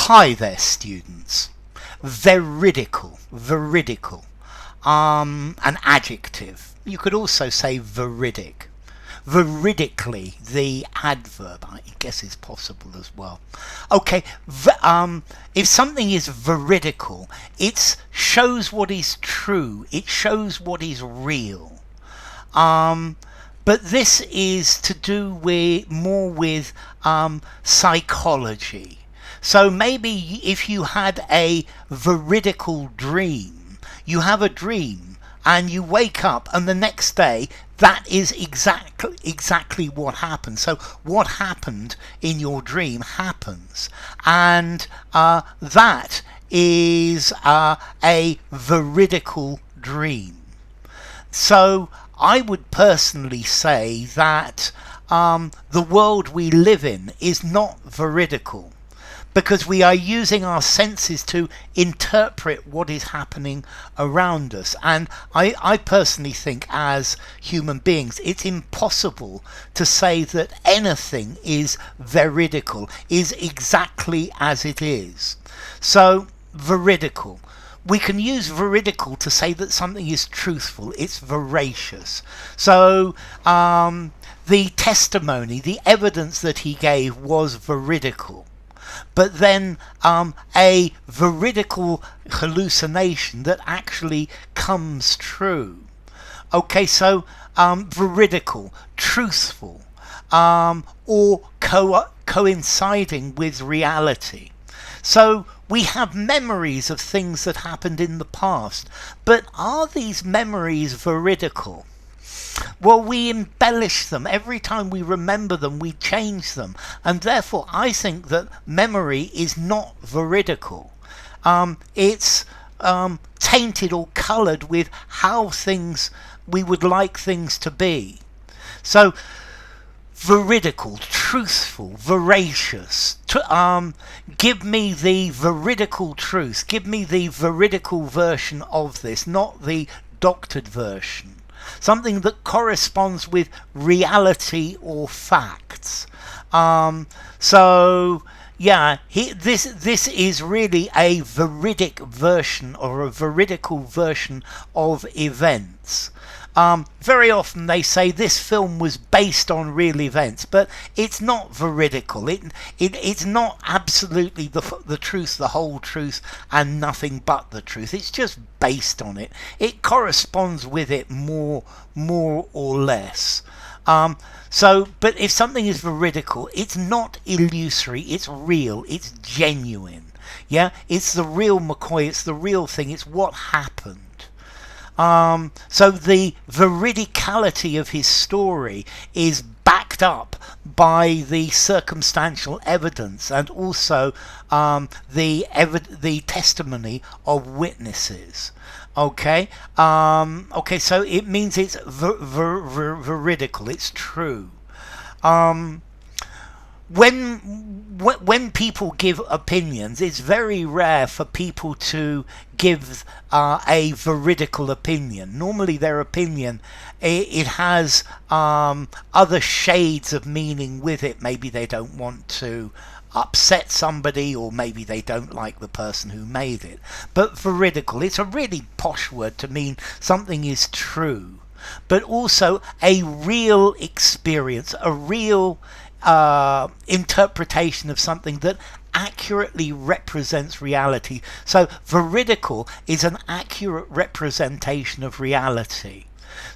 Hi there, students. Veridical, an adjective. You could also say veridic. Veridically, the adverb, I guess, is possible as well. Okay, if something is veridical, it shows what is true. It shows what is real. But this is to do more with psychology. So maybe if you had a veridical dream, you have a dream and you wake up and the next day that is exactly what happened. So what happened in your dream happens, and that is a veridical dream. So I would personally say that the world we live in is not veridical, because we are using our senses to interpret what is happening around us. And I personally think, as human beings, it's impossible to say that anything is veridical, is exactly as it is. So, veridical. We can use veridical to say that something is truthful, it's veracious. So, the testimony, the evidence that he gave was veridical. But then a veridical hallucination that actually comes true. Okay, so veridical, truthful, or coinciding with reality. So we have memories of things that happened in the past, but are these memories veridical? Well, we embellish them. Every time we remember them, we change them. And therefore, I think that memory is not veridical. It's tainted or coloured with how we would like things to be. So, veridical, truthful, veracious. Give me the veridical truth. Give me the veridical version of this, not the doctored version. Something that corresponds with reality or facts. So yeah, this is really a veridic version, or a veridical version of events. Very often they say this film was based on real events, but it's not veridical. It's not absolutely the truth, the whole truth, and nothing but the truth. It's just based on it. It corresponds with it more or less. But if something is veridical, it's not illusory. It's real. It's genuine. Yeah, it's the real McCoy. It's the real thing. It's what happened. So the veridicality of his story is backed up by the circumstantial evidence, and also the testimony of witnesses. Okay, so it means it's veridical. It's true. When people give opinions, it's very rare for people to give a veridical opinion. Normally their opinion, it has other shades of meaning with it. Maybe they don't want to upset somebody, or maybe they don't like the person who made it. But veridical, it's a really posh word to mean something is true, but also a real experience, a real interpretation of something that accurately represents reality. So veridical is an accurate representation of reality.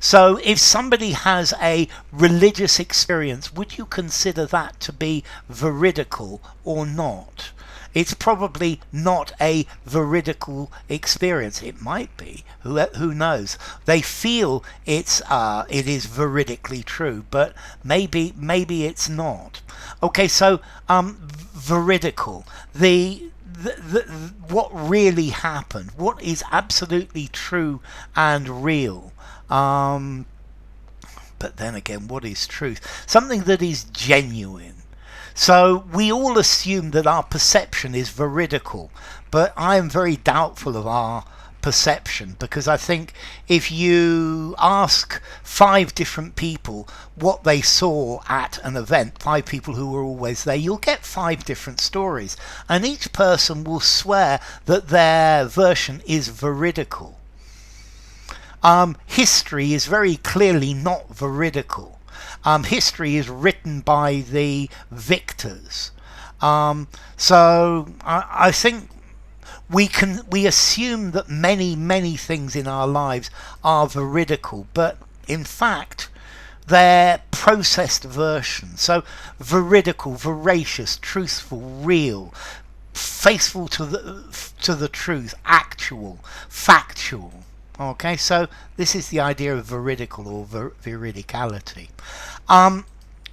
So if somebody has a religious experience, would you consider that to be veridical or not? It's probably not a veridical experience. It might be. Who knows? They feel it is veridically true, but maybe it's not. Okay, so veridical. What really happened? What is absolutely true and real? But then again, what is truth? Something that is genuine. So we all assume that our perception is veridical, but I am very doubtful of our perception, because I think if you ask 5 different people what they saw at an event, 5 people who were always there, you'll get 5 different stories, and each person will swear that their version is veridical. History is very clearly not veridical. History is written by the victors. So I think we assume that many things in our lives are veridical, but in fact they're processed versions. So veridical, veracious, truthful, real, faithful to the truth, actual, factual. Okay, so this is the idea of veridical or veridicality.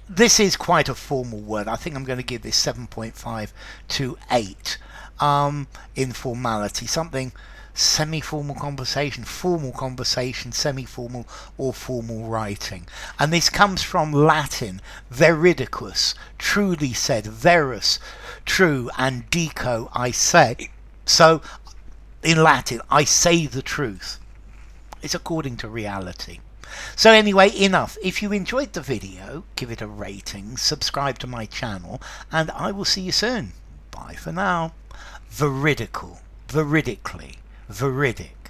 This is quite a formal word. I think I'm going to give this 7.5 to 8 in formality. Something semi-formal conversation, formal conversation, semi-formal or formal writing. And this comes from Latin, veridicus, truly said, verus, true, and dico, I say. So in Latin, I say the truth. It's according to reality. So anyway, enough. If you enjoyed the video, give it a rating, subscribe to my channel, and I will see you soon. Bye for now. Veridical, veridically, veridic.